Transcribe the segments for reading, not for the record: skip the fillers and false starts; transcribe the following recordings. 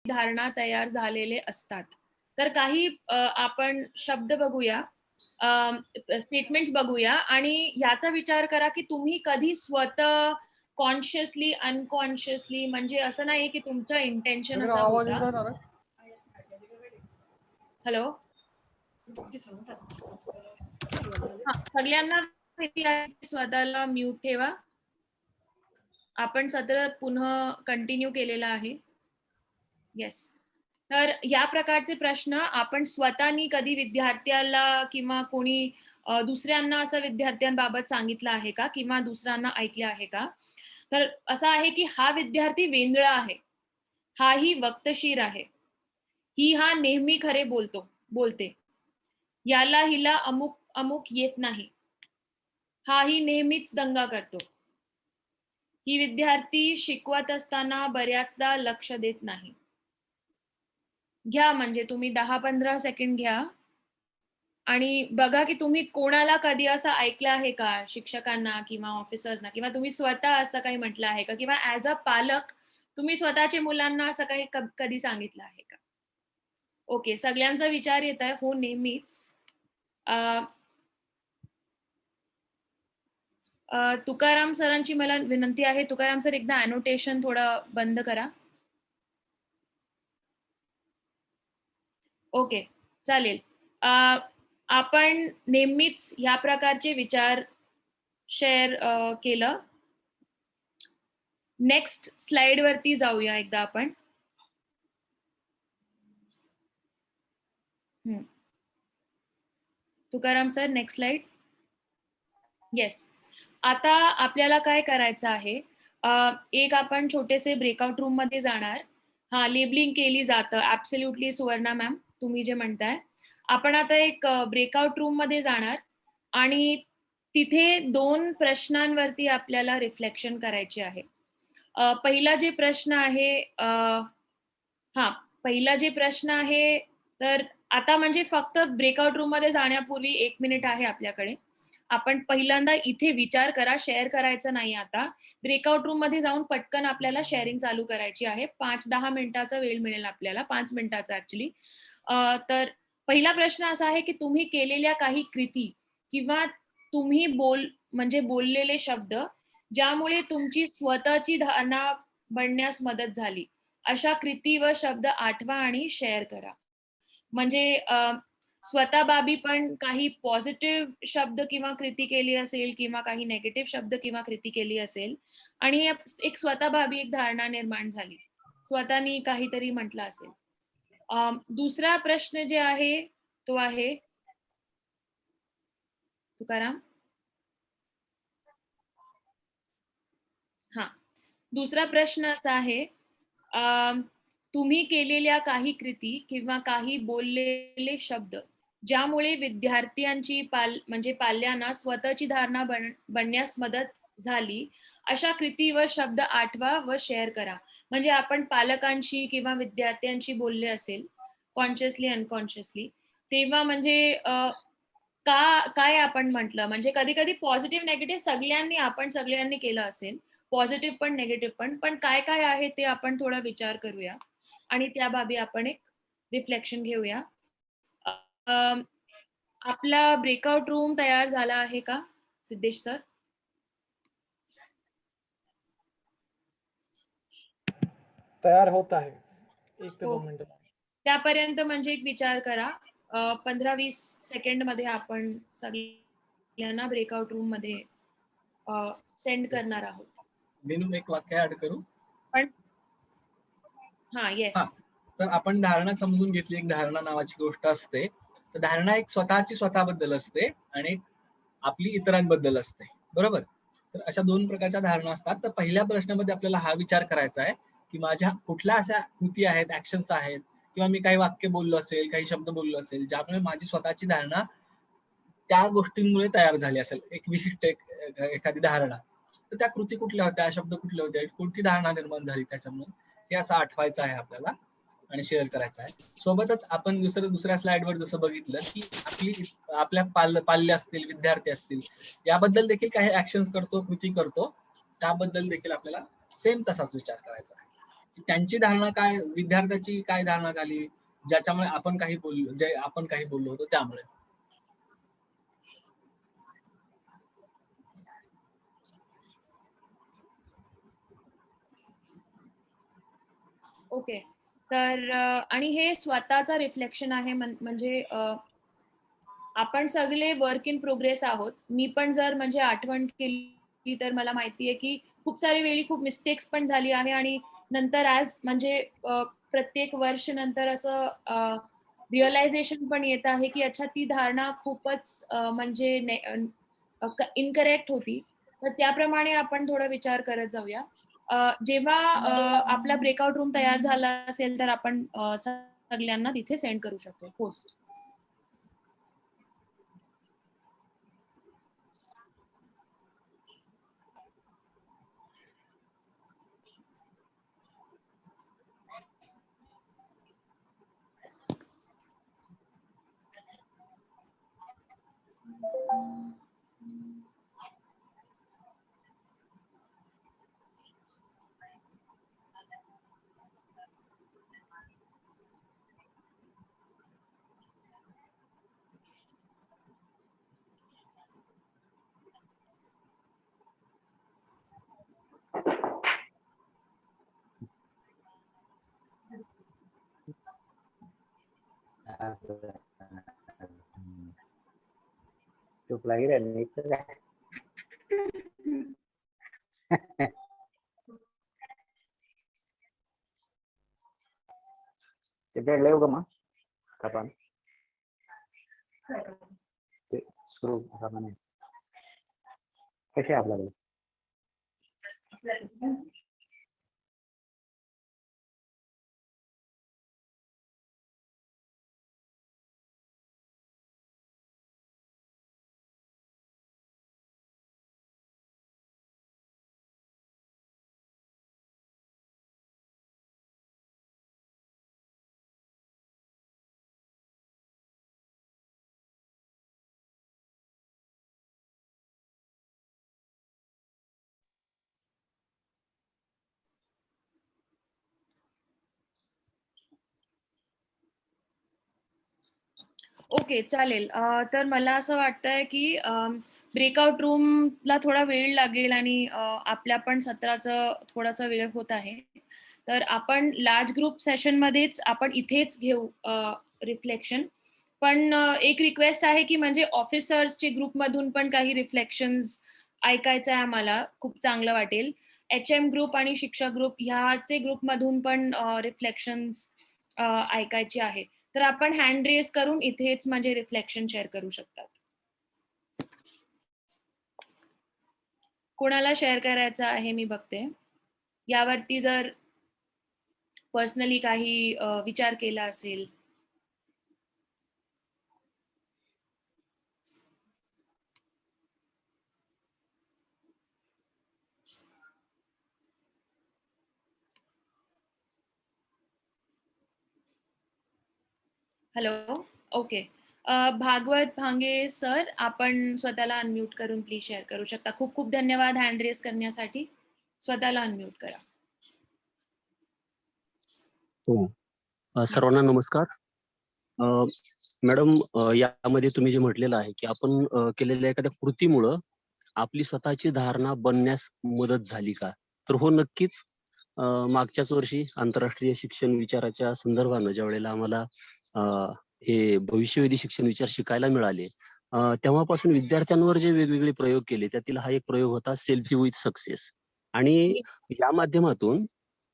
धारणा तयार झालेले असतात. तर काही आपण शब्द बघूया, स्टेटमेंट्स बघूया आणि याचा विचार करा, की तुम्ही कधी स्वतः कॉन्शियसली, अनकॉन्शियसली म्हणजे असं नाही की तुमचा इंटेन्शन असा आवाज होता. येतोय ना रे? हॅलो? हां, सगळ्यांना माहिती आहे की स्वतःला म्यूट ठेवा. आपण सतत पुन्हा कंटिन्यू केलेला आहे. येस. तर या प्रकारचे प्रश्न आपण स्वतःनी कधी विद्यार्थ्याला किंवा कोणी दुसऱ्यांना असं विद्यार्थ्यांबाबत सांगितलं आहे का? किंवा दुसऱ्यांना ऐकले आहे का? तर असं आहे की हा विद्यार्थी वेंदळा आहे. हाही वक्तशीर आहे. ही हा नेहमी खरे बोलते. याला हिला अमुक अमुक येत नाही. हाही नेहमीच दंगा करतो. ही विद्यार्थी शिकवत असताना बऱ्याचदा लक्ष देत नाही. घ्या म्हणजे तुम्ही 10-15 सेकंड घ्या आणि बघा की तुम्ही कोणाला कधी असं ऐकलं आहे का? शिक्षकांना किंवा ऑफिसर्सना किंवा तुम्ही स्वतः असं काही म्हटलं आहे का? किंवा ॲज अ पालक तुम्ही स्वतःच्या मुलांना असं काही कधी सांगितलं आहे का? ओके, सगळ्यांचा विचार येत आहे. हो, नेहमीच. अ, तुकाराम सरांची मला विनंती आहे. तुकाराम सर एकदा अॅनोटेशन थोडं बंद करा. ओके, चालेल. आपण नेहमीच या प्रकारचे विचार शेअर केलं. नेक्स्ट स्लाइडवरती जाऊया एकदा आपण. Tukaram sir, next slide. Yes. आता आपल्याला काय करायचं आहे, एक आपण छोटेसे ब्रेकआउट रूममध्ये जाणार. हां, लेबलिंग केली जातं. ॲब्सोल्युटली सुवर्णा मॅम, तुम्ही जे म्हणताय. आपण आता एक ब्रेकआउट रूममध्ये जाणार आणि तिथे 2 प्रश्नांवरती आपल्याला रिफ्लेक्शन करायचे आहे. पहिला जे प्रश्न आहे हां, पहिला जे प्रश्न आहे, तर आता म्हणजे फक्त ब्रेकआउट रूममध्ये जाण्यापूर्वी 1 मिनिट आहे आपल्याकडे. आपण पहिल्यांदा इथे विचार करा, शेअर करायचं नाही आता. ब्रेकआउट रूममध्ये जाऊन पटकन आपल्याला शेअरिंग चालू करायची आहे. 5-10 मिनिटाचा वेळ मिळेल आपल्याला, 5 मिनिटाचा ॲक्चुअली. तर पहिला प्रश्न असा आहे, की तुम्ही केलेल्या काही कृती किंवा तुम्ही म्हणजे बोललेले शब्द, ज्यामुळे तुमची स्वतःची धारणा बनण्यास मदत झाली. अशा कृती व शब्द आठवा आणि शेअर करा. म्हणजे स्वतःबाबी पण काही पॉझिटिव्ह शब्द किंवा कृती केली असेल किंवा काही निगेटिव्ह शब्द किंवा कृती केली असेल आणि एक स्वतःबाबी एक धारणा निर्माण झाली. स्वतःनी काहीतरी म्हटलं असेल. दुसरा प्रश्न जे आहे, तो आहे तुकाराम? हां. दुसरा प्रश्न असा आहे, तुम्ही केलेल्या काही कृती किंवा काही बोललेले शब्द, ज्यामुळे विद्यार्थ्यांची म्हणजे पाल्यांना स्वतःची धारणा बनण्यास मदत झाली, अशा कृती व शब्द आठवा व शेअर करा. म्हणजे आपण पालकांशी किंवा विद्यार्थ्यांशी बोलले असेल, कॉन्शियसली, अनकॉन्शियसली, तेव्हा म्हणजे काय आपण म्हटलं? म्हणजे कधी-कधी पॉझिटिव्ह, निगेटिव्ह आपण सगळ्यांनी केलं असेल. पॉझिटिव्ह पण, निगेटिव्ह पण. पण काय-काय आहे ते आपण थोडा विचार करूया आणि त्या बाबी आपण एक रिफ्लेक्शन घेऊया. अ, अ, आपला ब्रेकआउट रूम तयार झाला आहे का, सिद्धेश सर? तयार होत आहे. 1 ते हो. 2 मिनिटं. त्यापर्यंत म्हणजे एक विचार करा. 15-20 सेकंडमध्ये आपण सगळ्यांना ब्रेकआउट रूममध्ये सेंड करणार आहोत. मी एक वाक्य ऍड करू. पण हां, येस. तर आपण धारणा समजून घेतली. एक धारणा नावाची गोष्ट असते. तर धारणा एक स्वतःबद्दल असते आणि आपली इतरांबद्दल असते, बरोबर? तर अशा 2 प्रकारच्या धारणा असतात. तर पहिल्या प्रश्नामध्ये आपल्याला हा विचार करायचा आहे, की माझ्या कुठल्या अशा कृती आहेत, ऍक्शन्स आहेत किंवा मी काही वाक्य बोललो असेल, काही शब्द बोललो असेल, ज्यामुळे माझी स्वतःची धारणा त्या गोष्टींमुळे तयार झाली असेल. एक विशिष्ट एखादी धारणा. तर त्या कृती कुठल्या होत्या, शब्द कुठले होते, कोणती धारणा निर्माण झाली त्याच्यामुळे, हे असं आठवायचं आहे आपल्याला आणि शेअर करायचं आहे. सोबतच आपण दुसऱ्या स्लाइडवर जसं बघितलं, की आपल्या पाल्य असतील, विद्यार्थी असतील, याबद्दल देखील काही ऍक्शन्स करतो, कृती करतो, त्याबद्दल देखील आपल्याला सेम तसाच विचार करायचा आहे. त्यांची धारणा काय, विद्यार्थ्याची काय धारणा झाली, ज्याच्यामुळे आपण काही बोललो होतो त्यामुळे. ओके. तर आणि हे स्वतःचा रिफ्लेक्शन आहे म्हणजे आपण सगळे वर्क इन प्रोग्रेस आहोत. मी पण जर म्हणजे आठवण केली तर मला माहिती आहे, की खूप सारे वेळी खूप मिस्टेक्स पण झाली आहे आणि नंतर म्हणजे प्रत्येक वर्ष नंतर असं रिअलायझेशन पण येत आहे, की अच्छा ती धारणा खूपच म्हणजे इनकरेक्ट होती. तर त्याप्रमाणे आपण थोडा विचार करत जाऊया. जेव्हा आपला ब्रेकआउट रूम तयार झाला असेल, तर आपण सगळ्यांना तिथे सेंड करू शकतो post. Chụp lấy cái đèn mít ra. Lew ka mah? Kapan? Screw kapan ya? Kaya आपल्याला ओके, चालेल. तर मला असं वाटतंय, की ब्रेकआउट रूमला थोडा वेळ लागेल आणि आपल्या पण सत्राचं थोडासा वेळ होत आहे. तर आपण लार्ज ग्रुप सेशनमध्येच आपण इथेच घेऊ रिफ्लेक्शन. पण एक रिक्वेस्ट आहे, की म्हणजे ऑफिसर्सचे ग्रुपमधून पण काही रिफ्लेक्शन्स ऐकायचं आहे आम्हाला. खूप चांगलं वाटेल. एच-एम ग्रुप आणि शिक्षक ग्रुप ह्याचे ग्रुपमधून पण रिफ्लेक्शन्स ऐकायचे आहे. तर आपण हँड रेज करून इथेच म्हणजे रिफ्लेक्शन शेअर करू शकतात. कोणाला शेअर करायचं आहे मी बघते. यावरती जर पर्सनली काही विचार केला असेल. हॅलो? ओके. भागवत भांगे सर, आपण स्वतःला अनम्यूट करून प्लीज शेअर करू शकता. खूप खूप धन्यवाद हँड रेज करण्यासाठी. स्वतःला अनम्यूट करा. हो. सर्वांना नमस्कार. मॅडम, यामध्ये तुम्ही जे म्हटलेलं आहे की आपण केलेल्या एखाद्या कृतीमुळं आपली स्वतःची धारणा बनण्यास मदत झाली का? तर हो, नक्कीच. मागच्याच वर्षी आंतरराष्ट्रीय शिक्षण विचाराच्या संदर्भानं ज्यावेळेला आम्हाला हे भविष्यवेधी शिक्षण विचार शिकायला मिळाले, तेव्हापासून विद्यार्थ्यांवर जे वेगवेगळे प्रयोग केले, त्यातील हा एक प्रयोग होता सेल्फी विथ सक्सेस. आणि या माध्यमातून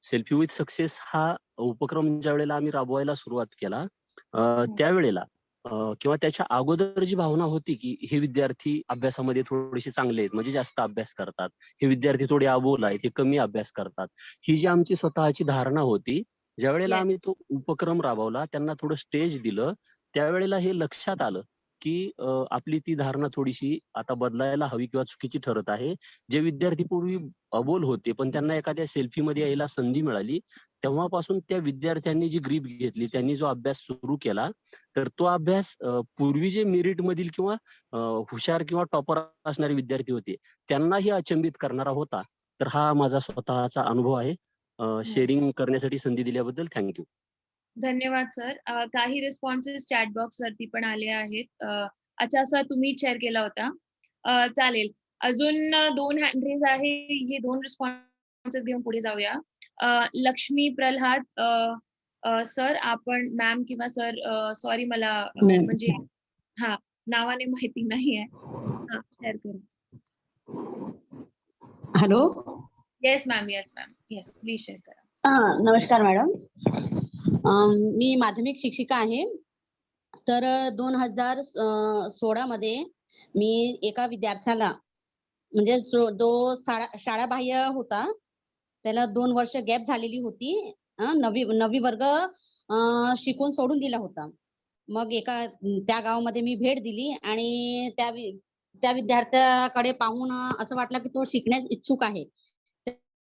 सेल्फी विथ सक्सेस हा उपक्रम ज्यावेळेला आम्ही राबवायला सुरुवात केला, त्यावेळेला किंवा त्याच्या अगोदर जी भावना होती की हे विद्यार्थी अभ्यासामध्ये थोडेसे चांगले आहेत, म्हणजे जास्त अभ्यास करतात, हे विद्यार्थी थोडे अबोल आहेत, हे कमी अभ्यास करतात, ही जी आमची स्वतःची धारणा होती, ज्यावेळेला Yes. आम्ही तो उपक्रम राबवला, त्यांना थोडं स्टेज दिलं, त्यावेळेला हे लक्षात आलं की आपली ती धारणा थोडीशी आता बदलायला हवी किंवा चुकीची ठरत आहे. जे विद्यार्थी पूर्वी अबोल होते पण त्यांना एखाद्या सेल्फीमध्ये यायला संधी मिळाली, तेव्हापासून त्या विद्यार्थ्यांनी जी ग्रीप घेतली, त्यांनी जो अभ्यास सुरू केला, तर तो अभ्यास पूर्वी जे मेरिट मधील किंवा हुशार किंवा टॉपर असणारे विद्यार्थी होते, त्यांनाही अचंबित करणारा होता. तर हा माझा स्वतःचा अनुभव आहे. शेअरिंग करण्यासाठी संधी दिल्याबद्दल थँक्यू. धन्यवाद सर. काही रिस्पॉन्सेस चॅट बॉक्स वरती पण आले आहेत. अच्छा सर, तुम्ही शेअर केला होता. चालेल. अजून 2 हँड रेज आहे. हे 2 रिस्पॉन्सेस घेऊन पुढे जाऊया. लक्ष्मी प्रल्हाद सर, आपण मॅम किंवा सर, सॉरी मला म्हणजे हां, नावाने माहिती नाहीये. हां, शेअर करा. Hello. Yes ma'am, yes ma'am. Yes, please share करा. नमस्कार मॅडम. मी माध्यमिक शिक्षिका आहे. तर 2016 मध्ये मी एका विद्यार्थ्याला म्हणजे जो शाळाबाह्य होता, त्याला 2 वर्ष गॅप झालेली होती. 9वी वर्ग शिकून सोडून दिला होता. मग त्या गावामध्ये मी भेट दिली आणि त्या विद्यार्थ्याकडे पाहून असं वाटलं की तो शिकण्यास इच्छुक आहे.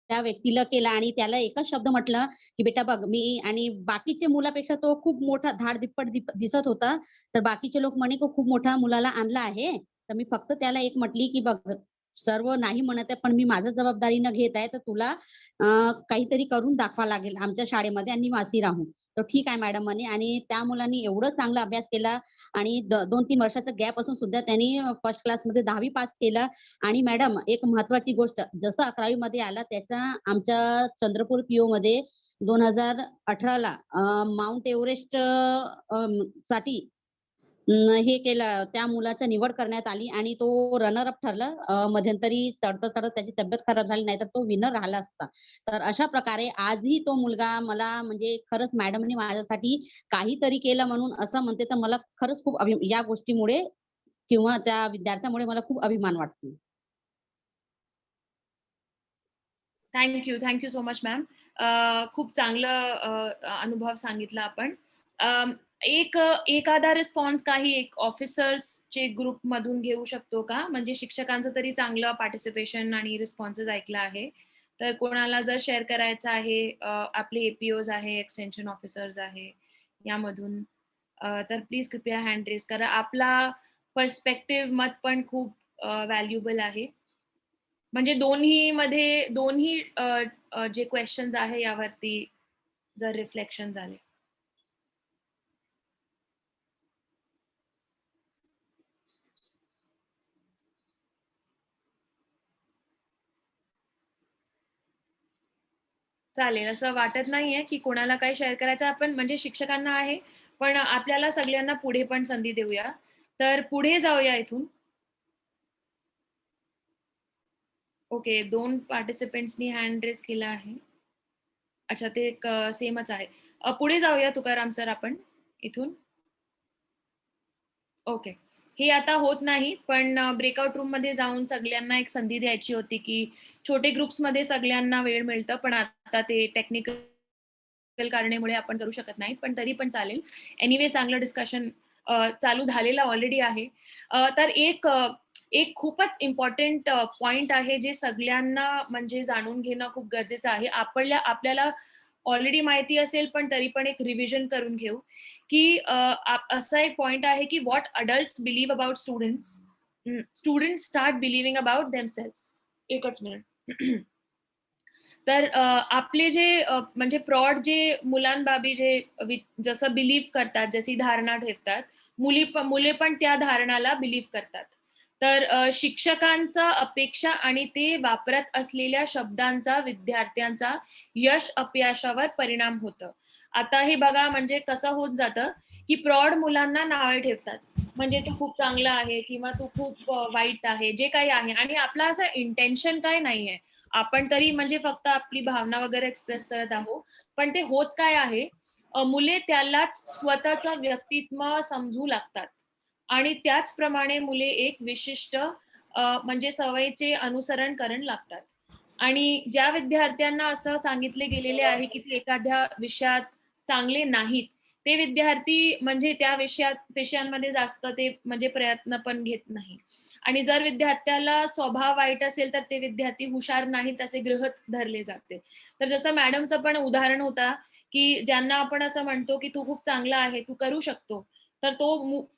त्या व्यक्तीला केला आणि त्याला एकच शब्द म्हटलं की बेटा बघ, मी आणि बाकीच्या मुलापेक्षा तो खूप मोठा धाडदिप्पट दिसत होता. तर बाकीचे लोक म्हणे की खूप मोठ्या मुलाला आणला आहे. तर मी फक्त त्याला एक म्हटली की बघ, सर्व नाही म्हणत आहे, पण मी माझं जबाबदारीनं घेत आहे, तर तुला काहीतरी करून दाखवा लागेल आमच्या शाळेमध्ये आणि वासी राहून. तर ठीक आहे मॅडम म्हणे आणि त्या मुलांनी एवढं चांगला अभ्यास केला आणि 2-3 वर्षाचा गॅप असून सुद्धा त्यांनी फर्स्ट क्लासमध्ये 10वी पास केलं. आणि मॅडम एक महत्वाची गोष्ट, जसं 11वी मध्ये आला त्याचा आमच्या चंद्रपूर पीओ मध्ये 2018ला माउंट एव्हरेस्ट साठी हे केलं, त्या मुलाची निवड करण्यात आली आणि तो रनर अप ठरला. मध्यंतरी चढत त्याची तब्येत खराब झाली, नाहीतर तो विनर राहिला असता. तर अशा प्रकारे आजही तो मुलगा मला म्हणजे खरंच मॅडमने माझ्यासाठी काहीतरी केलं म्हणून असं म्हणते, तर मला खरंच खूप या गोष्टीमुळे किंवा त्या विद्यार्थ्यामुळे मला खूप अभिमान वाटतो. Thank you so much ma'am. खूप चांगलं अनुभव सांगितला आपण. एखादा रिस्पॉन्स काही एक ऑफिसर्सचे ग्रुप मधून घेऊ शकतो का? म्हणजे शिक्षकांचं तरी चांगलं पार्टिसिपेशन आणि रिस्पॉन्सेस ऐकला आहे. तर कोणाला जर शेअर करायचं आहे, आपले एपीओज आहे, एक्सटेन्शन ऑफिसर्स आहे यामधून, तर प्लीज कृपया हँड रेज करा. आपला पर्स्पेक्टिव्ह मत पण खूप व्हॅल्युएबल आहे. म्हणजे दोन्ही जे क्वेश्चन्स आहे यावरती जर रिफ्लेक्शन झाले. चालेल, असं वाटत नाहीये की कोणाला काही शेअर करायचं. आपण म्हणजे शिक्षकांना आहे, पण आपल्याला सगळ्यांना पुढे पण संधी देऊया. तर पुढे जाऊया इथून. ओके, 2 पार्टिसिपंट्सनी हँड रेज केला आहे. अच्छा, ते एक सेमच आहे. पुढे जाऊया तुकाराम सर आपण इथून. ओके. हे आता होत नाही, पण ब्रेकआउट रूममध्ये जाऊन सगळ्यांना एक संधी द्यायची होती, की छोटे ग्रुप्समध्ये सगळ्यांना वेळ मिळतं, पण आता ते टेक्निकल कारणामुळे आपण करू शकत नाही. पण तरी पण चालेल. एनिवे चांगलं डिस्कशन चालू झालेलं ऑलरेडी आहे. तर एक खूपच इम्पोर्टंट पॉइंट आहे, जे सगळ्यांना म्हणजे जाणून घेणं खूप गरजेचं आहे. आपल्याला ऑलरेडी माहिती असेल, पण तरी पण एक रिव्हिजन करून घेऊ, की असा एक पॉइंट आहे, की what adults believe about students, students start believing about themselves. एकच मिनिट. तर आपले जे म्हणजे प्रौढ जे मुलांबाबी जे जसं बिलीव्ह करतात, जशी धारणा ठेवतात, मुले पण त्या धारणाला बिलीव्ह करतात. तर शिक्षकांचा अपेक्षा आणि ते वापरत असलेल्या शब्दांचा विद्यार्थ्यांचा यश अपयशावर परिणाम होतं. आता हे बघा, म्हणजे कसं होत जातं, की प्रौढ मुलांना नावे ठेवतात. म्हणजे तू खूप चांगला आहे किंवा तू खूप वाईट आहे, जे काही आहे. आणि आपला असं इंटेन्शन काय नाहीये. आपण तरी म्हणजे फक्त आपली भावना वगैरे एक्सप्रेस करत आहोत. पण ते होत काय आहे, मुले त्यालाच स्वतःचं व्यक्तित्व समजू लागतात आणि त्याचप्रमाणे मुले एक विशिष्ट म्हणजे सवयीचे अनुसरण करायला लागतात. आणि ज्या विद्यार्थ्यांना असं सांगितले गेलेले आहे, की ते एखाद्या विषयात चांगले नाहीत, ते विद्यार्थी म्हणजे त्या विषयांमध्ये जास्त ते म्हणजे प्रयत्न पण घेत नाही. आणि जर विद्यार्थ्याला स्वभाव वाईट असेल, तर ते विद्यार्थी हुशार नाहीत असे गृहीत धरले जाते. तर जसं मॅडमचं पण उदाहरण होता, की ज्यांना आपण असं म्हणतो, की तू खूप चांगला आहे, तू करू शकतो. तर तो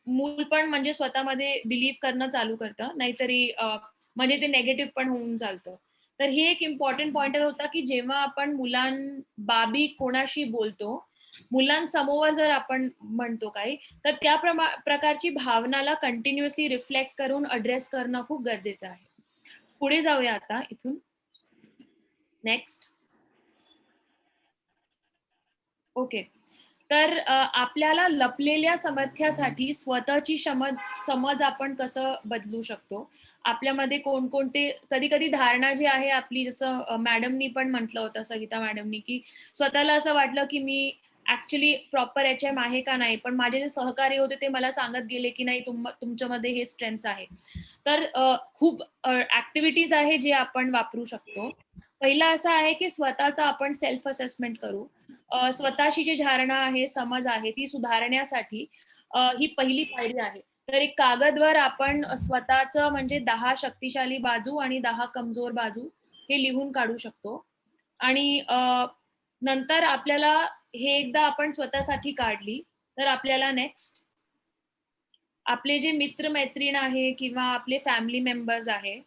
मूल पण म्हणजे स्वतःमध्ये बिलीव्ह करणं चालू करतं. नाहीतरी म्हणजे ते निगेटिव्ह पण होऊन चालतं. तर हे एक इम्पॉर्टंट पॉइंटर होता की जेव्हा आपण बाबी कोणाशी बोलतो, मुलांसमोर जर आपण म्हणतो काही, तर त्या प्रकारची भावनाला कंटिन्युअसली रिफ्लेक्ट करून अड्रेस करणं खूप गरजेचं आहे. पुढे जाऊया आता इथून. नेक्स्ट. ओके. तर आपल्याला लपलेल्या सामर्थ्यासाठी स्वतःची समज आपण कसं बदलू शकतो? आपल्यामध्ये कोणकोणते कधी-कधी धारणा जी आहे आपली, जसं मॅडमनी पण म्हटलं होतं, सविता मॅडमनी, की स्वतःला असं वाटलं की मी ऍक्च्युली प्रॉपर एचएम आहे का नाही, पण माझे जे सहकारी होते ते मला सांगत गेले की नाही तुमच्यामध्ये हे स्ट्रेंथ आहे. तर खूप ऍक्टिव्हिटीज आहे जे आपण वापरू शकतो. पहिला असा आहे की स्वतःचा आपण सेल्फ असेसमेंट करू. स्वतःची जी धारणा आहे, समज आहे, ती सुधारण्यासाठी ही पहिली पायरी आहे. तर एक कागदवर आपण स्वतःचं म्हणजे 10 शक्तिशाली बाजू आणि 10 कमजोर बाजू हे लिहून काढू शकतो. आणि नंतर आपल्याला हे एकदा आपण स्वतःसाठी काढली, तर आपल्याला नेक्स्ट आपले जे मित्र-मैत्रीण आहे किंवा आपले फॅमिली मेंबर्स आहे,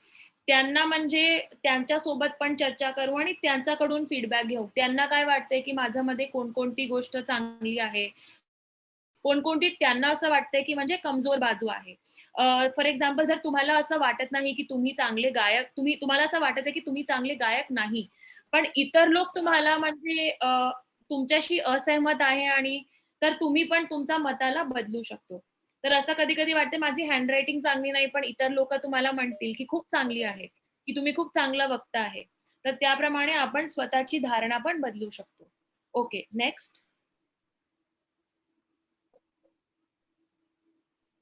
त्यांना म्हणजे त्यांच्यासोबत पण चर्चा करू आणि त्यांच्याकडून फीडबॅक घेऊ. त्यांना काय वाटतंय की माझ्यामध्ये कोणकोणती गोष्ट चांगली आहे, कोणकोणती त्यांना असं वाटतंय की म्हणजे कमजोर बाजू आहे. फॉर एक्झाम्पल, जर तुम्हाला असं वाटत नाही की तुम्ही चांगले गायक, तुम्हाला असं वाटत आहे की तुम्ही चांगले गायक नाही, पण इतर लोक तुम्हाला म्हणजे तुमच्याशी असहमत आहे, आणि तर तुम्ही पण तुमच्या मताला बदलू शकतो. तर असं कधी-कधी वाटते माझी हँडरायटिंग चांगली नाही, पण इतर लोक तुम्हाला म्हणतील की खूप चांगली आहे, की तुम्ही खूप चांगलं वक्ता आहे. तर त्याप्रमाणे आपण स्वतःची धारणा पण बदलू शकतो. Okay, next.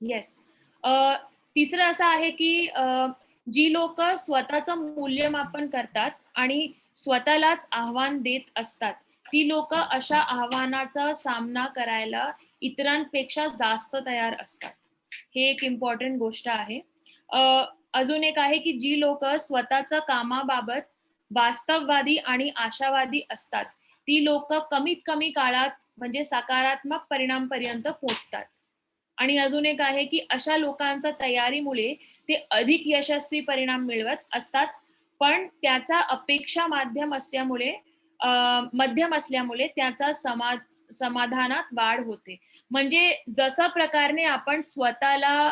येस. तिसरं असं आहे की जी लोक स्वतःचं मूल्यमापन करतात आणि स्वतःलाच आव्हान देत असतात, ती लोक अशा आव्हानाचा सामना करायला इतरांपेक्षा जास्त तयार असतात. हे एक इम्पॉर्टंट गोष्ट आहे. अजून एक आहे की जी लोक स्वतःच्या कामाबाबत वास्तववादी आणि आशावादी असतात, ती लोक कमीत कमी काळात म्हणजे सकारात्मक परिणामपर्यंत पोहोचतात. आणि अजून एक आहे की अशा लोकांच्या तयारीमुळे ते अधिक यशस्वी परिणाम मिळवत असतात, पण त्याचा अपेक्षा मध्यम असल्यामुळे त्याचा समाधानात वाढ होते. म्हणजे जसं प्रकारे आपण स्वतःला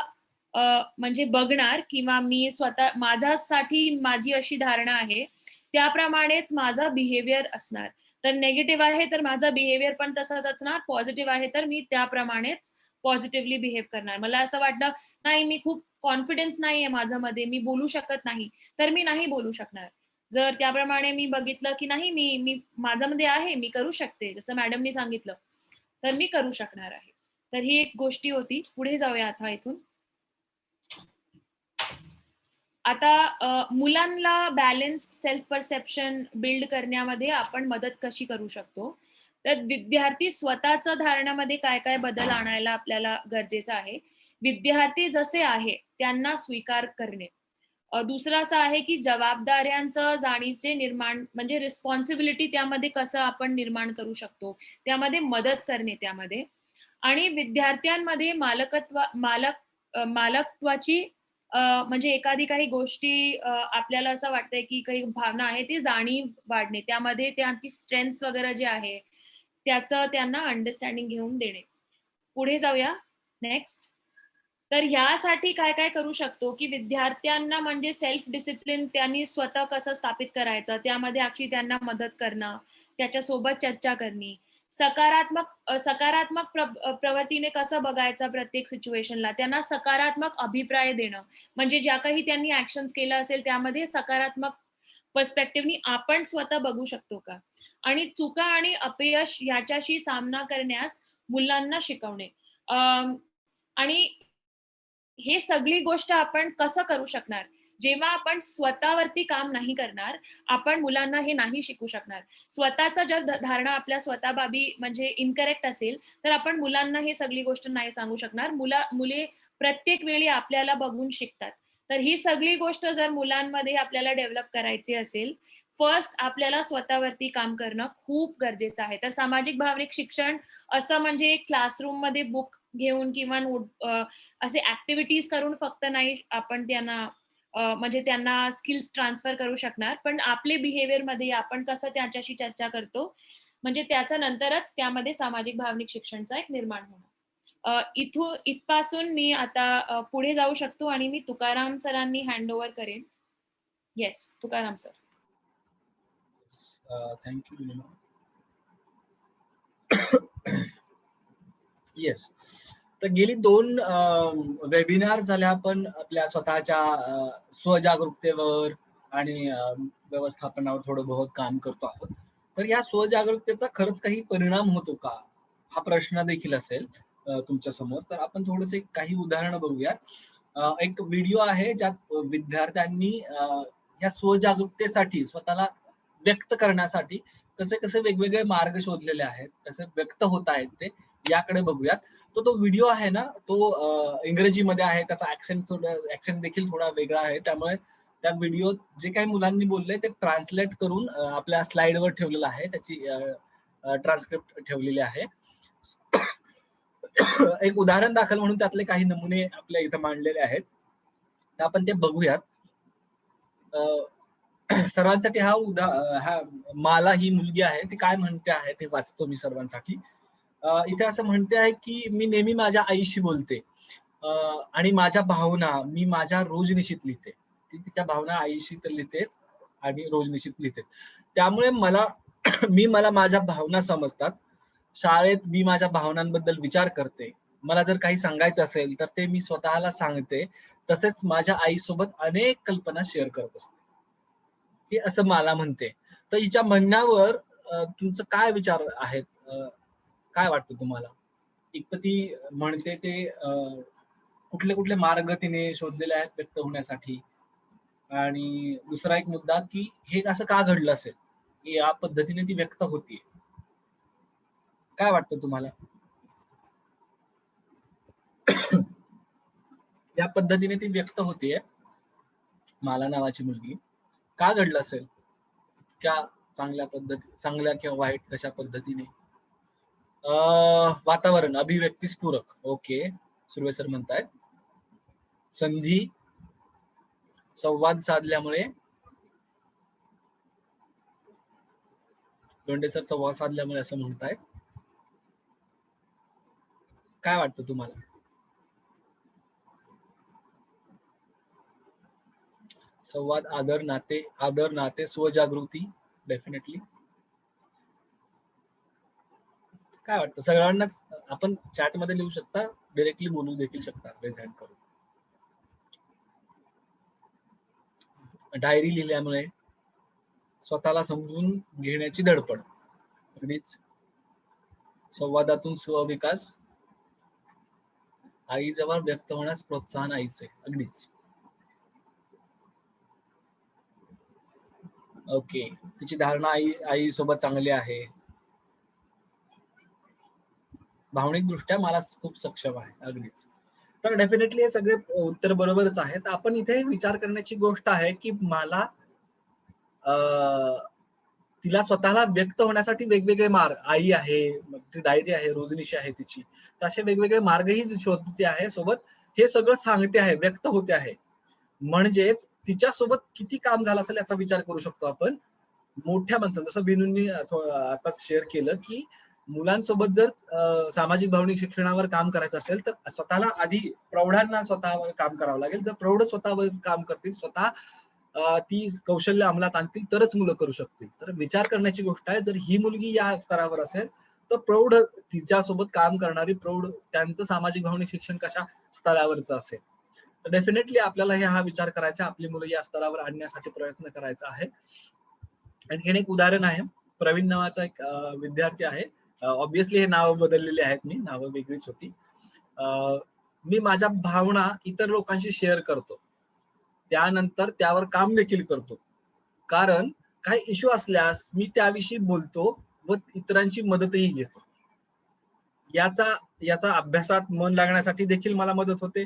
म्हणजे बघणार किंवा मी स्वतः माझ्यासाठी माझी अशी धारणा आहे, त्याप्रमाणेच माझा बिहेवियर असणार. तर निगेटिव्ह आहे तर माझा बिहेवियर पण तसाच असणार, पॉझिटिव्ह आहे तर मी त्याप्रमाणेच पॉझिटिव्हली बिहेव करणार. मला असं वाटलं, नाही मी खूप कॉन्फिडन्स नाहीये माझ्यामध्ये, मी बोलू शकत नाही, तर मी नाही बोलू शकणार. जर त्याप्रमाणे मी बघितलं की नाही मी माझ्यामध्ये आहे, मी करू शकते, जसं मॅडमनी सांगितलं, तर मी करू शकणार आहे. तर ही एक गोष्टी होती. पुढे जाऊया आता इथून. आता मुलांना बॅलन्स्ड सेल्फ परसेप्शन बिल्ड करण्यामध्ये आपण मदत कशी करू शकतो? तर विद्यार्थी स्वतःच्या धारणामध्ये काय काय बदल आणायला आपल्याला गरजेचं आहे. विद्यार्थी जसे आहे त्यांना स्वीकार करणे. दुसरं असं आहे की जबाबदाऱ्यांचं जाणीवचे निर्माण म्हणजे रिस्पॉन्सिबिलिटी त्यामध्ये कसं आपण निर्माण करू शकतो, त्यामध्ये मदत करणे त्यामध्ये. आणि विद्यार्थ्यांमध्ये मालकत्वाची म्हणजे एखादी काही गोष्टी आपल्याला असं वाटतंय की काही भावना आहे ती जाणीव वाढणे, त्यामध्ये त्यांची स्ट्रेंथ्स वगैरे जे आहे त्याचं त्यांना अंडरस्टँडिंग घेऊन देणे. पुढे जाऊया. नेक्स्ट. तर ह्यासाठी काय काय करू शकतो की विद्यार्थ्यांना म्हणजे सेल्फ डिसिप्लिन त्यांनी स्वतः कसं स्थापित करायचं, त्यामध्ये ऍक्च्युली त्यांना मदत करणं, त्याच्यासोबत चर्चा करणे, सकारात्मक प्रवृत्तीने कसं बघायचं प्रत्येक सिच्युएशनला, त्यांना सकारात्मक अभिप्राय देणं, म्हणजे ज्या काही त्यांनी ऍक्शन्स केलं असेल त्यामध्ये सकारात्मक पर्स्पेक्टिव्हनी आपण स्वतः बघू शकतो का, आणि चुका आणि अपयश याच्याशी सामना करण्यास मुलांना शिकवणे. आणि हे सगळी गोष्ट आपण कसं करू शकणार, जेव्हा आपण स्वतःवरती काम नाही करणार, आपण मुलांना हे नाही शिकू शकणार. स्वतःचा जर धारणा आपल्या स्वतःबाबी म्हणजे इनकरेक्ट असेल, तर आपण मुलांना हे सगळी गोष्ट नाही सांगू शकणार. मुले प्रत्येक वेळी आपल्याला बघून शिकतात. तर ही सगळी गोष्ट जर मुलांमध्ये आपल्याला डेव्हलप करायची असेल, फर्स्ट आपल्याला स्वतःवरती काम करणं खूप गरजेचं आहे. तर सामाजिक भावनिक शिक्षण असं म्हणजे क्लासरूम मध्ये बुक घेऊन किंवा असे ऍक्टिव्हिटीज करून फक्त नाही आपण त्यांना म्हणजे त्यांना स्किल्स ट्रान्सफर करू शकणार. पण आपले बिहेवियरमध्ये आपण कसं त्याच्याशी चर्चा करतो, म्हणजे त्याचा नंतरच त्यामध्ये सामाजिक भावनिक शिक्षणचा एक निर्माण होणार. इथपासून मी आता पुढे जाऊ शकतो आणि मी तुकाराम सरांनी हँडओव्हर करेन. Yes, Tukaram sir. Thank you. Yes. तर गेली 2 वेबिनार झाल्या आपण आपल्या स्वतःच्या स्वजागरूकतेवर आणि व्यवस्थापनावर थोडं बहुत काम करतो आहोत. तर या स्वजागरूकतेचा खरंच काही परिणाम होतो का, हा प्रश्न देखील असेल तुमच्या समोर. तर आपण थोडेसे काही उदाहरणं बघूया. एक व्हिडिओ आहे ज्यात विद्यार्थ्यांनी या स्वजागरूकतेसाठी स्वतःला व्यक्त करण्यासाठी कसे कसे वेगवेगळे मार्ग शोधलेले आहेत, कसे व्यक्त होत आहेत ते याकडे बघूयात. तो व्हिडिओ आहे ना, तो इंग्रजीमध्ये आहे, त्याचा ऍक्सेंट देखील थोडा वेगळा आहे. त्यामुळे त्या व्हिडिओ जे काही मुलांनी बोलले ते ट्रान्सलेट करून आपल्या स्लाइडवर ठेवलेलं आहे, त्याची ट्रान्सक्रिप्ट ठेवलेली आहे. एक उदाहरण दाखल म्हणून त्यातले काही नमुने आपल्या इथं मांडलेले आहेत, तर आपण ते बघूयात. सर्वांसाठी हा माला ही मुलगी आहे, ती काय म्हणते आहे ते वाचतो मी सर्वांसाठी. इथे असं म्हणते आहे की मी नेहमी माझ्या आईशी बोलते आणि माझ्या भावना मी माझ्या रोजनिशीत लिहिते. ती तिच्या भावना आईशी तर लिहितेच आणि रोजनिशीत लिहिते. त्यामुळे मला माझ्या भावना समजतात. शाळेत मी माझ्या भावनांबद्दल विचार करते. मला जर काही सांगायचं असेल तर ते मी स्वतःला सांगते. तसेच माझ्या आईसोबत अनेक कल्पना शेअर करत असते. हे असं मला म्हणते. तर हिच्या म्हणण्यावर तुमचं काय विचार आहेत? काय वाटतं तुम्हाला? एक तर ती म्हणते ते कुठले कुठले मार्ग तिने शोधलेले आहेत व्यक्त होण्यासाठी, आणि दुसरा एक मुद्दा की हे असं का घडलं असेल, या पद्धतीने ती व्यक्त होतीये. काय वाटतं तुम्हाला? या पद्धतीने ती व्यक्त होतीये माला नावाची मुलगी. का घडलं असेल? क्या चांगल्या किंवा वाईट कशा पद्धतीने? वातावरण, अभिव्यक्तीस्फूरक. ओके, सुर्वे सर म्हणतायत. संधी, संवाद साधल्यामुळे. लोंढे सर संवाद साधल्यामुळे असं म्हणतायत. काय वाटतं तुम्हाला? संवाद, आदर नाते, स्वजागृती. डेफिनेटली. काय वाटतं सगळ्यांनाच? आपण चॅट मध्ये लिहू शकता, डायरेक्टली बोलू देखील शकता रेज हँड करून. डायरी लिहिल्यामुळे, स्वतःला समजून घेण्याची धडपड, अगदीच. संवादातून स्वविकास, आईजवळ व्यक्त होण्यास प्रोत्साहन आईचे, अगदीच. ओके, तिची धारणा आई सोबत चांगली आहे. भावनिक दृष्ट्या मला खूप सक्षम आहे, अगदीच. तर डेफिनेटली हे सगळे उत्तर बरोबरच आहेत. आपण इथे विचार करण्याची गोष्ट आहे की मला तिला स्वतःला व्यक्त होण्यासाठी वेगवेगळे मार्ग, आई आहे, डायरी आहे, रोजनिशी आहे तिची, तर असे वेगवेगळे मार्गही शोधते आहे. सोबत हे सगळं सांगते आहे, व्यक्त होते आहे. म्हणजेच तिच्या सोबत किती काम झालं असेल याचा विचार करू शकतो आपण. मोठ्या माणसांना, जसं बिनूंनी आताच शेअर केलं की मुलांसोबत जर सामाजिक भावनिक शिक्षणावर काम करायचं असेल तर स्वतःला आधी प्रौढांना स्वतःवर काम करावं लागेल. जर प्रौढ स्वतःवर काम करतील, स्वतः ती कौशल्य अंमलात आणतील, तरच मुलं करू शकतील. तर विचार करण्याची गोष्ट आहे. जर ही मुलगी या स्तरावर असेल तर प्रौढ, तिच्यासोबत काम करणारी प्रौढ, त्यांचं सामाजिक भावनिक शिक्षण कशा स्तरावरचं असेल. तर डेफिनेटली आपल्याला हा विचार करायचा, आपली मुलं या स्तरावर आणण्यासाठी प्रयत्न करायचा आहे. आणखीन एक उदाहरण आहे. प्रवीण नावाचा एक विद्यार्थी आहे. ऑब्विसली हे नाव बदललेले आहेत, मी नावं वेगळीच होती. मी माझ्या भावना इतर लोकांशी शेअर करतो, त्यानंतर त्यावर काम देखील करतो. कारण काही इश्यू असल्यास मी त्याविषयी बोलतो व इतरांची मदतही घेतो. याचा अभ्यासात मन लागण्यासाठी देखील मला मदत होते.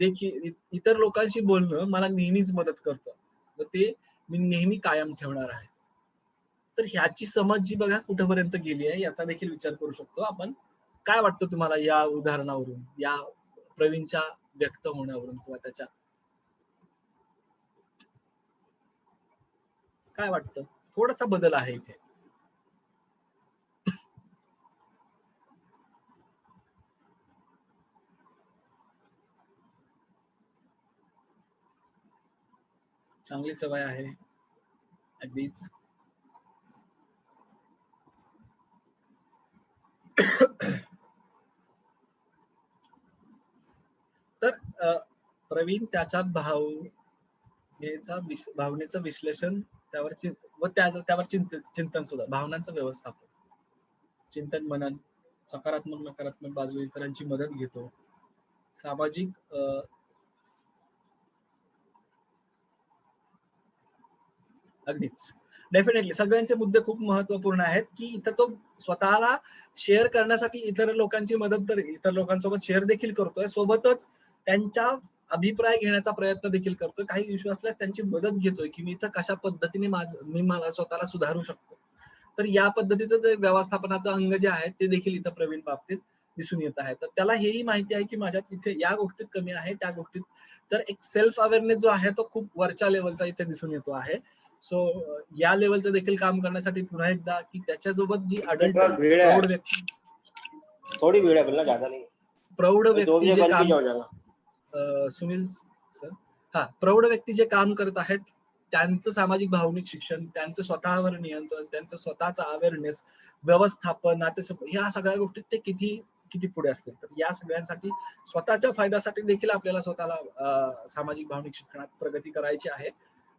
देखील इतर लोकांशी बोलणं मला नेहमीच मदत करतं व ते मी नेहमी कायम ठेवणार आहे. तर ह्याची समज जी बघा कुठेपर्यंत गेली आहे याचा देखील विचार करू शकतो आपण. काय वाटतं तुम्हाला या उदाहरणावरून, या प्रवीणच्या व्यक्त होण्यावरून किंवा त्याच्या काय वाटतं? थोडासा बदल आहे इथे. चांगली सवय आहे अगदीच. तर प्रवीण त्याच्या भावनेचं विश्लेषण त्यावर चिंतन सुद्धा, भावनांचं व्यवस्थापन, चिंतन मनन, सकारात्मक नकारात्मक बाजू, इतरांची मदत घेतो, सामाजिक अगदीच डेफिनेटली सगळ्यांचे मुद्दे खूप महत्वपूर्ण आहेत की इथं तो स्वतःला शेअर करण्यासाठी इतर लोकांची मदत, तर इतर लोकांसोबत शेअर देखील करतोय, सोबतच त्यांच्या अभिप्राय घेण्याचा प्रयत्न देखील करतोय, काही इश्यू असल्यास त्यांची मदत घेतोय की मी इथं कशा पद्धतीने मी मला स्वतःला सुधारू शकतो. तर या पद्धतीचं जे व्यवस्थापनाचं अंग जे आहे ते देखील इथं प्रवीण बाबतीत दिसून येत आहे. तर त्याला हेही माहिती आहे की माझ्यात इथे या गोष्टीत कमी आहे, त्या गोष्टीत, तर एक सेल्फ अवेअरनेस जो आहे तो खूप वरच्या लेवलचा इथे दिसून येतो आहे. सो या लेवलचं देखील काम करण्यासाठी पुन्हा एकदा की त्याच्यासोबत जी अडल्ट प्रौढ व्यक्ती, थोड़ी भीड़ है, बोलना ज्यादा नहीं, प्रौढ व्यक्ती जे काम, हो जाएगा। सुनील सर, हा, प्रौढ व्यक्ती जे काम करत आहेत त्यांचं सामाजिक भावनिक शिक्षण, त्यांचं स्वतःवर नियंत्रण, त्यांचं स्वतःचा अवेअरनेस, व्यवस्थापन, ह्या सगळ्या गोष्टीत ते किती किती पुढे असतील. तर या सगळ्यांसाठी स्वतःच्या फायद्यासाठी देखील आपल्याला स्वतःला सामाजिक भावनिक शिक्षणात प्रगती करायची आहे,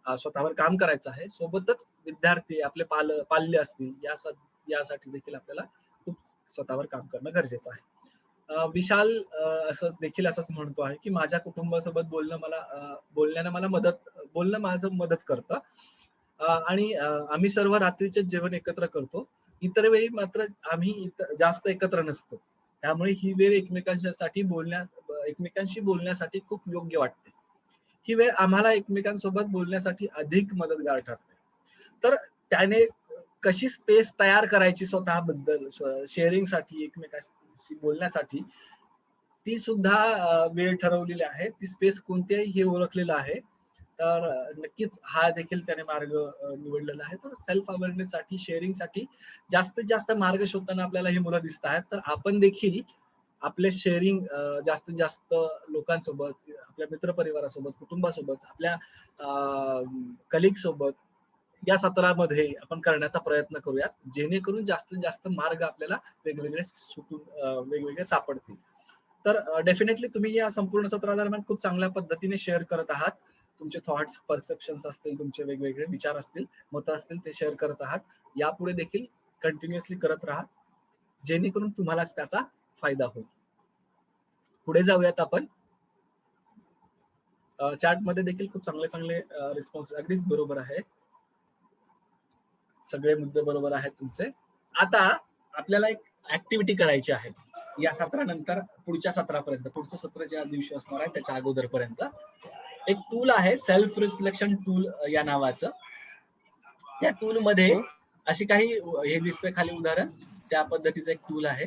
स्वतःवर काम करायचं आहे. सोबतच विद्यार्थी, आपले पाल्य असतील, यासाठी देखील आपल्याला खूप स्वतःवर काम करणं गरजेचं आहे. विशाल असं देखील असंच म्हणतो आहे की माझ्या कुटुंबासोबत बोलणं माझं मदत करतं, आणि आम्ही सर्व रात्रीचे जेवण एकत्र करतो, इतर वेळी मात्र आम्ही जास्त एकत्र नसतो, त्यामुळे ही वेळ एकमेकांशी बोलण्यासाठी खूप योग्य वाटते. ही वेळ आम्हाला एकमेकांसोबत बोलण्यासाठी अधिक मदतगार ठरते. तर त्याने कशी स्पेस तयार करायची स्वतःबद्दल शेअरिंगसाठी, एकमेकांशी बोलण्यासाठी, ती सुद्धा वेळ ठरवलेली आहे, ती स्पेस कोणती आहे हे ओळखलेलं आहे. तर नक्कीच हा देखील त्याने मार्ग निवडलेला आहे. तर सेल्फ अवेअरनेस साठी, शेअरिंग साठी जास्तीत जास्त मार्ग शोधताना आपल्याला ही मुलं दिसत आहेत. तर आपण देखील आपले शेअरिंग जास्तीत जास्त लोकांसोबत, आपल्या मित्रपरिवारासोबत, कुटुंबासोबत, आपल्या कलिग सोबत या सत्रामध्ये आपण करण्याचा प्रयत्न करूयात, जेणेकरून जास्तीत जास्त मार्ग आपल्याला वेगवेगळे सापडतील. तर डेफिनेटली तुम्ही या संपूर्ण सत्रादरम्यान खूप चांगल्या पद्धतीने शेअर करत आहात. तुमचे थॉट्स, परसेप्शन्स असतील, तुमचे वेगवेगळे विचार असतील, मतं असतील, ते शेअर करत आहात. यापुढे देखील कंटिन्युअसली करत राहा, जेणेकरून तुम्हालाच त्याचा फायदा होईल. पुढे जाऊयात आपण. चॅट मध्ये देखील खूप चांगले चांगले रिस्पॉन्स, अगदीच बरोबर आहे, सगळे मुद्दे बरोबर आहेत तुमचे. आता आपल्याला एक ऍक्टिव्हिटी करायची आहे या सत्रानंतर पुढच्या सत्रापर्यंत, पुढचं सत्र ज्या दिवशी असणार आहे त्याच्या अगोदरपर्यंत एक टूल आहे, सेल्फ रिफ्लेक्शन टूल या नावाचं. त्या टूल मध्ये अशी काही, हे दिसतंय खाली उदाहरण, त्या पद्धतीचं एक टूल आहे.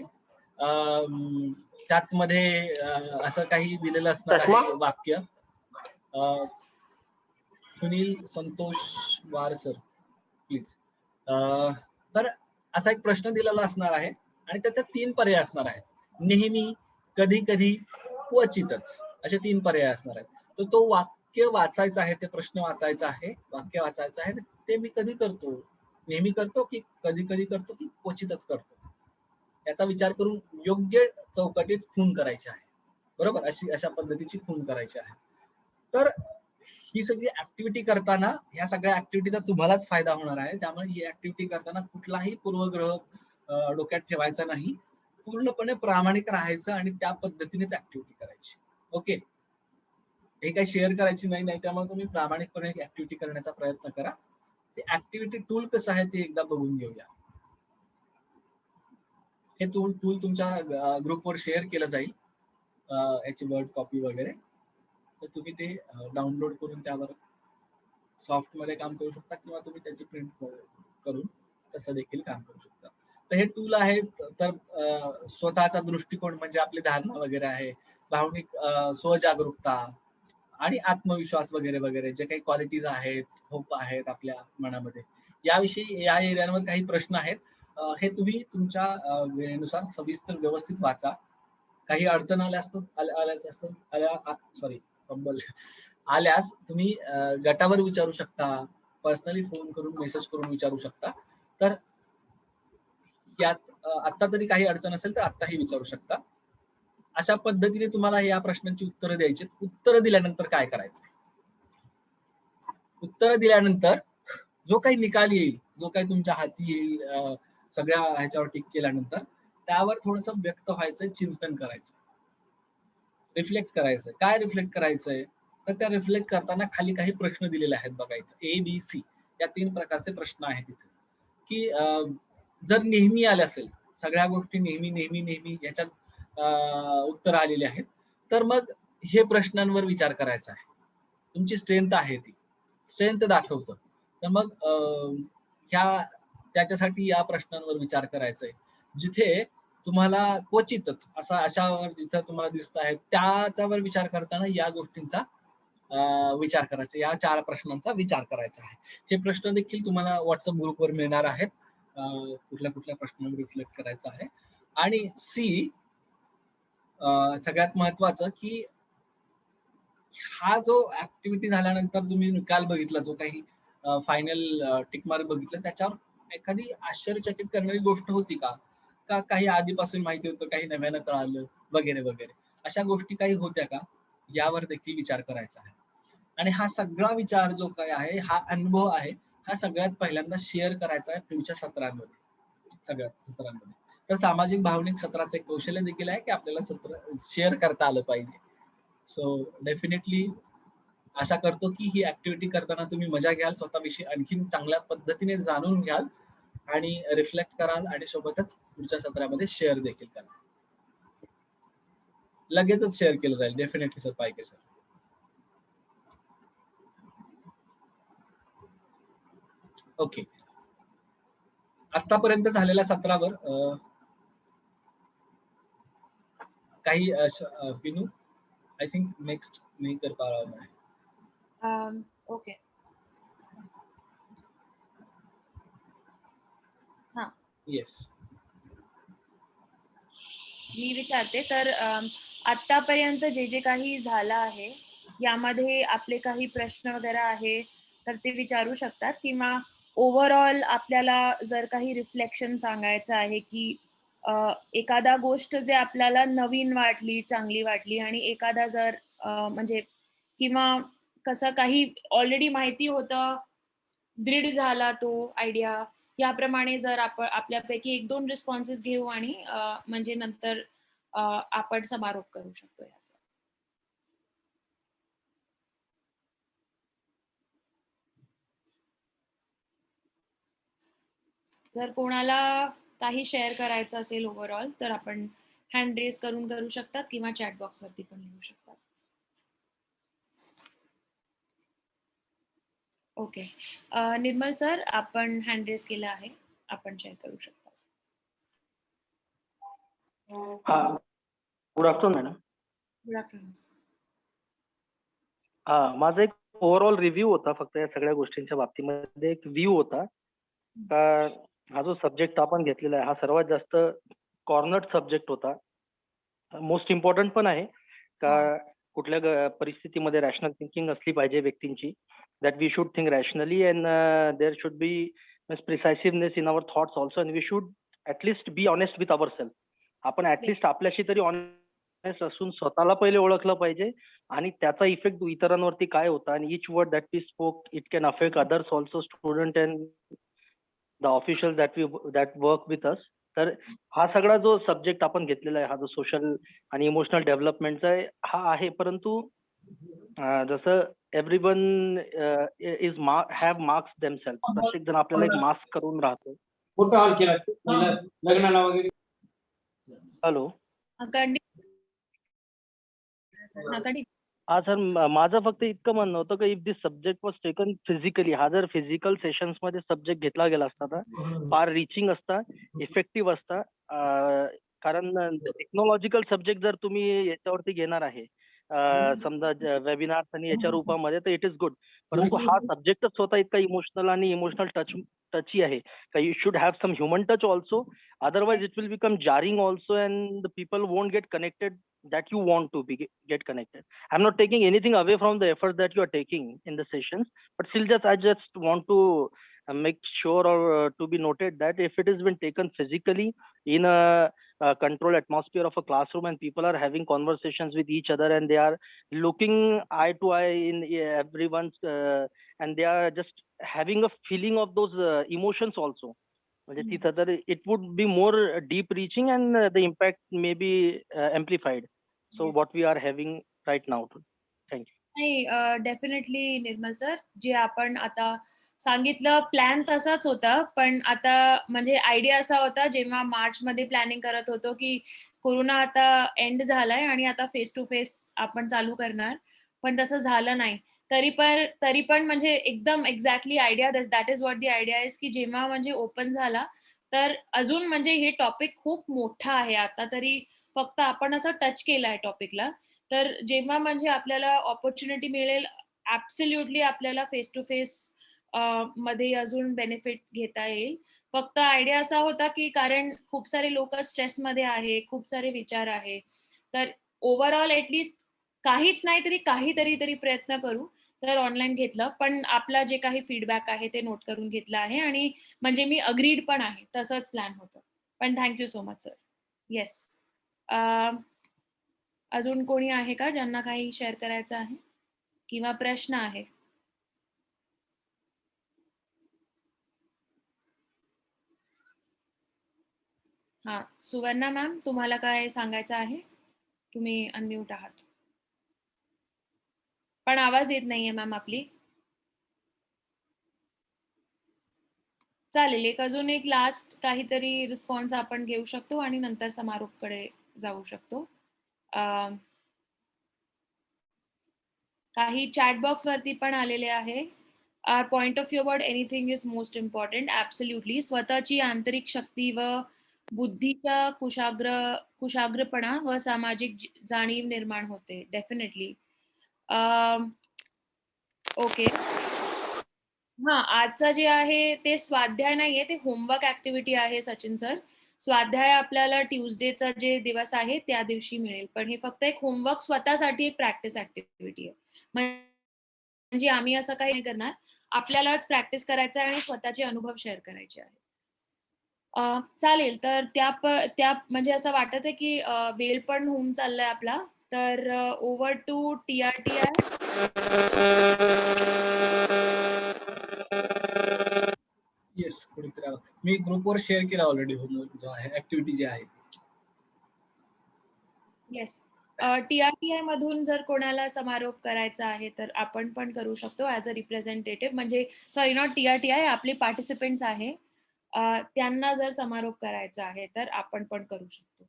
त्यात मध्ये असं काही दिलेलं असणार आहे वाक्य. सुनील संतोष वार सर प्लीज. तर असा एक प्रश्न दिलेला असणार आहे आणि त्याचे 3 पर्याय असणार आहेत. नेहमी, कधी कधी, क्वचितच, असे 3 पर्याय असणार आहेत. तर तो वाक्य वाचायचं आहे, ते प्रश्न वाचायचा आहे, वाक्य वाचायचं आहे. ते मी कधी करतो, नेहमी करतो की कधी कधी करतो की क्वचितच करतो, याचा विचार करून योग्य चौकटीत खून करायची आहे. बरोबर, अशा पद्धतीची खून करायची आहे. तर ही सगळी ऍक्टिव्हिटी करताना, ह्या सगळ्या ऍक्टिव्हिटीचा तुम्हालाच फायदा होणार आहे. त्यामुळे ही ऍक्टिव्हिटी करताना कुठलाही पूर्वग्रह डोक्यात ठेवायचा नाही, पूर्णपणे प्रामाणिक राहायचं आणि त्या पद्धतीनेच ऍक्टिव्हिटी करायची. ओके, हे काही शेअर करायची नाही, त्यामुळे तुम्ही प्रामाणिकपणे ऍक्टिव्हिटी करण्याचा प्रयत्न करा. ते ऍक्टिव्हिटी टूल कसं आहे ते एकदा बघून घेऊया. हे टूल तुमच्या ग्रुपवर शेअर केलं जाईल, याची वर्ड कॉपी वगैरे. तर तुम्ही ते डाउनलोड करून त्यावर सॉफ्ट मध्ये काम करू शकता किंवा तुम्ही त्याची प्रिंट करून तसं देखील काम करू शकता. तर हे टूल आहे. तर स्वतःचा दृष्टिकोन म्हणजे आपली धारणा वगैरे आहे, भावनिक स्वजागरूकता, आणि आत्मविश्वास वगैरे वगैरे जे काही क्वालिटीज आहेत, होप आहेत आपल्या मनामध्ये, याविषयी या एरियांवर काही प्रश्न आहेत. हे तुम्ही तुमच्या वेळेनुसार सविस्तर व्यवस्थित वाचा. काही अडचण आल्यास तुम्ही गटावर विचारू शकता, पर्सनली फोन करून मेसेज करून विचारू शकता. तर यात आता तरी काही अडचण असेल तर आत्ताही विचारू शकता. अशा पद्धतीने तुम्हाला या प्रश्नांची उत्तरं द्यायची. उत्तरं दिल्यानंतर काय करायचं? उत्तरं दिल्यानंतर जो काही निकाल येईल, जो काही तुमच्या हाती येईल, सगळ्या ह्याच्यावर टिक केल्यानंतर त्यावर थोडस व्यक्त व्हायचं, चिंतन करायचं, रिफ्लेक्ट करायचं. काय रिफ्लेक्ट करायचंय? तर त्या रिफ्लेक्ट करताना खाली काही प्रश्न दिलेले आहेत बघा इथं, ABC या 3 प्रकारचे प्रश्न आहेत इथे. की जर नेहमी आले असेल, सगळ्या गोष्टी नेहमी नेहमी नेहमी याच्यात उत्तर आलेली आहेत, तर मग हे प्रश्नांवर विचार करायचा आहे. तुमची स्ट्रेंथ आहे ती, स्ट्रेंथ दाखवतं. तर मग त्याच्यासाठी या प्रश्नांवर विचार करायचा आहे. जिथे तुम्हाला क्वचितच अशावर जिथं तुम्हाला दिसत आहे त्याच्यावर विचार करताना या गोष्टींचा विचार करायचा, या 4 प्रश्नांचा विचार करायचा आहे. हे प्रश्न देखील तुम्हाला व्हॉट्सअप ग्रुपवर मिळणार आहेत. कुठल्या कुठल्या प्रश्नांवर रिफ्लेक्ट करायचं आहे. आणि सी, सगळ्यात महत्वाचं की हा जो ऍक्टिव्हिटी झाल्यानंतर तुम्ही निकाल बघितला, जो काही फायनल टिकमार्क बघितलं, त्याच्यावर एखादी आश्चर्यचकित करणारी गोष्ट होती का? का काही आधीपासून माहिती होतं, काही नव्यानं कळालं वगैरे वगैरे, अशा गोष्टी काही होत्या का? यावर देखील विचार करायचा आहे. आणि हा सगळा विचार जो काय आहे, हा अनुभव आहे, हा सगळ्यात पहिल्यांदा शेअर करायचा आहे पुढच्या सत्रांमध्ये, सगळ्यात सत्रांमध्ये. तर सामाजिक भावनिक सत्राचं एक कौशल्य देखील आहे की आपल्याला सत्र शेअर करता आलं पाहिजे. सो डेफिनेटली आशा करतो की ही ऍक्टिव्हिटी करताना तुम्ही मजा घ्याल, स्वतःविषयी आणखीन चांगल्या पद्धतीने जाणून घ्याल आणि रिफ्लेक्ट कराल आणि सोबतच पुढच्या सत्रामध्ये शेअर देखील कराल. लगेचच शेअर केलं जाईल डेफिनेटली सर, पाहिजे सर. ओके, आतापर्यंत झालेल्या सत्रावर काही विनू, आय थिंक नेक्स्ट नहीं कर पा रहा हूं मैं. ओके. हा, येस, मी विचारते. तर आतापर्यंत जे जे काही झालं आहे, यामध्ये आपले काही प्रश्न वगैरे आहे तर ते विचारू शकतात, किंवा ओव्हरऑल आपल्याला जर काही रिफ्लेक्शन सांगायचं आहे की एखादा गोष्ट जे आपल्याला नवीन वाटली, चांगली वाटली, आणि एखादा जर म्हणजे किंवा कसं काही ऑलरेडी माहिती होतं, दृढ झाला तो आयडिया, याप्रमाणे जर आपल्यापैकी 1-2 रिस्पॉन्सेस घेऊ आणि म्हणजे नंतर आपण समारोप करू शकतो याचा. जर कोणाला काही शेअर करायचं असेल ओव्हरऑल, तर आपण हँड रेज करून करू शकतात किंवा चॅट बॉक्स वरती पण लिहू शकतात. ओके, निर्मल सर, आपण हँड रेज केलं आहे, आपण शेअर करू शकता. हा, good afternoon madam. Good afternoon. हा, माझा एक ओव्हरऑल रिव्ह्यू होता, फक्त या सगळ्या गोष्टींच्या बाबतीमध्ये एक व्ह्यू होता का हा जो सब्जेक्ट आपण घेतलेला आहे हा सर्वात जास्त कॉर्नर्ड सब्जेक्ट होता. मोस्ट इम्पॉर्टंट पण आहे का कुठल्या परिस्थितीमध्ये रॅशनल थिंकिंग असली पाहिजे व्यक्तींची, that we should think rationally and there should be preciseness in our thoughts also, and we should at least be honest with our self. आपण ऍटलिस्ट आपल्याशी तरी ऑनेस्ट असून स्वतःला पहिले ओळखलं पाहिजे, आणि त्याचा इफेक्ट इतरांवरती काय होता, आणि each word that we spoke it can affect others also, student and the official that work with us. तर हा सगळा जो सब्जेक्ट आपण घेतलेला आहे, हा जो सोशल आणि इमोशनल डेव्हलपमेंटचा आहे, हा आहे. परंतु जसं everyone is have marks themself, प्रत्येक जण आपल्याला एक मार्क्स करून राहतो. मोठा हॉल केला लग्नाला वगैरे. हॅलो, हा सर, माझं फक्त इतकं म्हणणं होतं की if this subject was taken physically, हा जर फिजिकल सेशन्स मध्ये सब्जेक्ट घेतला गेला असता तर फार रिचिंग असता, इफेक्टिव्ह असता. कारण टेक्नॉलॉजिकल सब्जेक्ट जर तुम्ही याच्यावरती घेणार आहे समजा वेबिनार्स आणि याच्या रूपामध्ये, तर इट इज गुड. परंतु हा सब्जेक्टच स्वतः इतका इमोशनल आणि इमोशनल टची आहे का you should have some human touch also, otherwise it will become jarring also and the people won't get connected that you want to get connected. I'm not taking anything away from the effort that you are taking in the sessions, but still I just want to make sure or to be noted that if it has been taken physically in a controlled atmosphere of a classroom and people are having conversations with each other and they are looking eye to eye in everyone's and they are just having a feeling of those emotions also, म्हणजे तिथं तर it would be more deep reaching and the impact may be amplified. So what we are having right now. Thank you. नाही, definitely Nirmal sir, जे आपण आता सांगितलं plan तसाच होता, पण आता म्हणजे आयडिया असा होता जेव्हा मार्चमध्ये प्लॅनिंग करत होतो की कोरोना आता एंड झालाय आणि आता फेस टू फेस आपण चालू करणार, पण तसं झालं नाही. तरी पण म्हणजे एकदम exactly idea that is what the idea is की जेव्हा म्हणजे ओपन झाला तर अजून म्हणजे हे टॉपिक खूप मोठा आहे. आता तरी फक्त आपण असं टच केलाय टॉपिकला. तर जेव्हा म्हणजे आपल्याला ऑपॉर्च्युनिटी मिळेल ऍब्सोल्युटली आपल्याला फेस टू फेस मध्ये अजून बेनिफिट घेता येईल. फक्त आयडिया असा होता की कारण खूप सारे लोक स्ट्रेसमध्ये आहे, खूप सारे विचार आहे, तर ओव्हरऑल ऍटलीस्ट काहीच नाही तरी काहीतरी तरी प्रयत्न करू, तर ऑनलाईन घेतलं. पण आपला जे काही फीडबॅक आहे ते नोट करून घेतलं आहे आणि म्हणजे मी अग्रीड पण आहे, तसंच प्लॅन होतं. पण thank you so much sir. Yes, अजून कोणी आहे का ज्यांना काही शेअर करायचं आहे किंवा प्रश्न आहे? हा, सुवर्णा मॅम, तुम्हाला काय सांगायचं आहे? तुम्ही अनम्यूट आहात, पण आवाज येत नाहीये मॅम आपली. चालेल, अजून एक लास्ट काहीतरी रिस्पॉन्स आपण घेऊ शकतो आणि नंतर समारोपकडे जाऊ शकतो. काही चॅट बॉक्स वरती पण आलेले आहे. Our point of view about anything is most important. Absolutely स्वतःची आंतरिक शक्ती व बुद्धीच्या कुशाग्रपणा व सामाजिक जाणीव निर्माण होते. डेफिनेटली. ओके, हा, आजचं जे आहे ते स्वाध्याय नाहीये, ते होमवर्क ऍक्टिव्हिटी आहे सचिन सर. स्वाध्याय आपल्याला ट्यूजडेचा जे दिवस आहे त्या दिवशी मिळेल, पण हे फक्त एक होमवर्क स्वतःसाठी एक प्रॅक्टिस ऍक्टिव्हिटी आहे. म्हणजे आम्ही असं काही नाही करणार, आपल्यालाच प्रॅक्टिस करायचं आहे आणि स्वतःचे अनुभव शेअर करायचे आहे. चालेल, तर त्या म्हणजे असं वाटत आहे की वेळ पण होऊन चाललाय आपला, तर ओव्हर टू TRTI. येस, कुठेतरी मी ग्रुपवर शेअर केला ऑलरेडी होमवर्क जो आहे, ऍक्टिव्हिटी जी आहे. येस, TRTI मधून जर कोणाला समारोप करायचा आहे तर आपण पण करू शकतो ऍज अ रिप्रेझेंटेटिव्ह. म्हणजे सॉरी, नॉट TRTI, आपले पार्टिसिपेंट्स आहे, त्यांना जर समारोप करायचा आहे तर आपण पण करू शकतो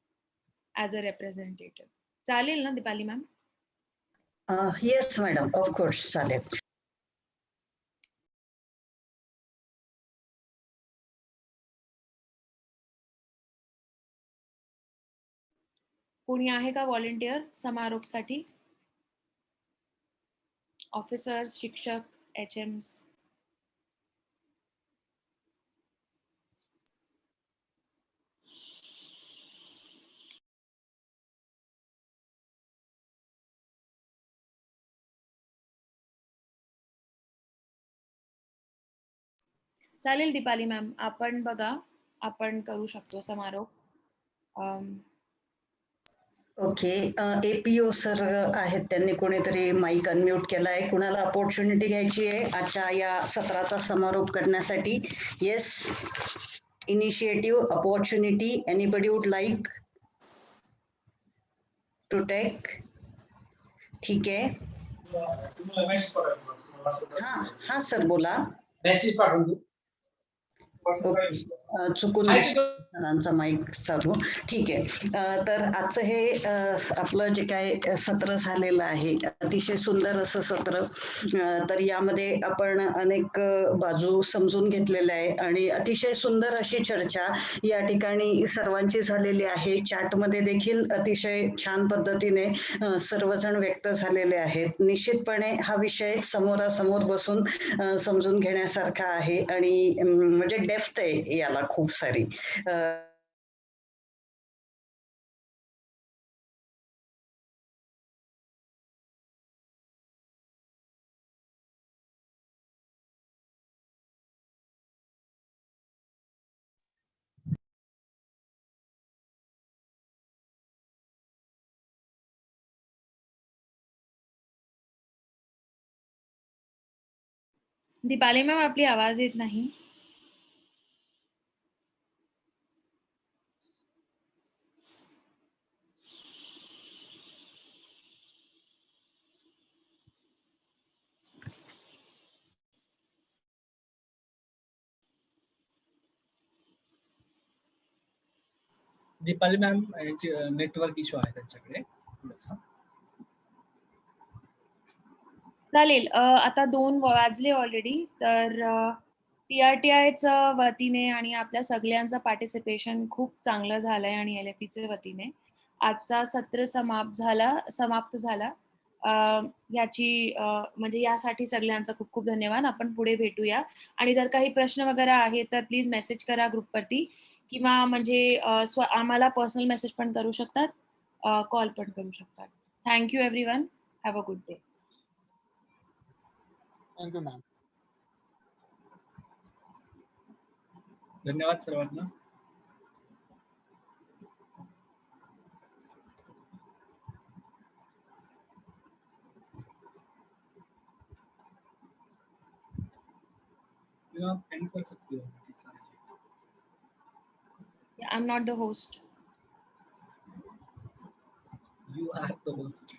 ऍज अ रिप्रेझेंटेटिव्ह. चालेल ना Deepali ma'am? Yes madam, of course चालेल. कोणी आहे का व्हॉलेंटियर समारोपसाठी? ऑफिसर्स, शिक्षक, HMs? चालेल दीपाली मॅम, आपण बघा, आपण करू शकतो समारोप. ओके, APO सर आहेत, त्यांनी कोणीतरी माईक अनम्यूट केलाय. कुणाला अपॉर्च्युनिटी घ्यायची आहे आजच्या या सत्राचा समारोप करण्यासाठी? Yes, initiative, opportunity, anybody would like to take? ठीक आहे. हा सर, बोला. मेसेज पाठवून देऊ. ओके. चुकून आहे की तो? सरांचा माईक चालू. ठीक आहे. तर आजचं हे आपलं जे काय सत्र झालेलं आहे, अतिशय सुंदर असं सत्र. तर यामध्ये आपण अनेक बाजू समजून घेतलेल्या आहे आणि अतिशय सुंदर अशी चर्चा या ठिकाणी सर्वांची झालेली आहे. चॅटमध्ये देखील अतिशय छान पद्धतीने सर्वजण व्यक्त झालेले आहेत. निश्चितपणे हा विषय समोरासमोर बसून समजून घेण्यासारखा आहे आणि म्हणजे डेप्थ आहे याला खूप सारी. दीपाली मॅम आपली आवाज येत नाही. दीपाली मॅम नेटवर्क इश्यू आहे त्यांच्याकडे थोडासा. चालेल. आता 2 वाजले ऑलरेडी. तर TRTIच्या वतीने आणि आपल्या सगळ्यांचं पार्टिसिपेशन खूप चांगलं झालंय आणि LFEच्या वतीने आजचा सत्र समाप्त झाला. म्हणजे यासाठी सगळ्यांचा खूप खूप धन्यवाद. आपण पुढे भेटूया आणि जर काही प्रश्न वगैरे आहे तर प्लीज मेसेज करा ग्रुपवरती किंवा म्हणजे आम्हाला पर्सनल मेसेज पण करू शकतात, कॉल पण करू शकतात. Thank you everyone. Have a good day. Thank you ma'am. धन्यवाद सर्वांना. एंड कर सकते हो. I'm not the host. You are the host.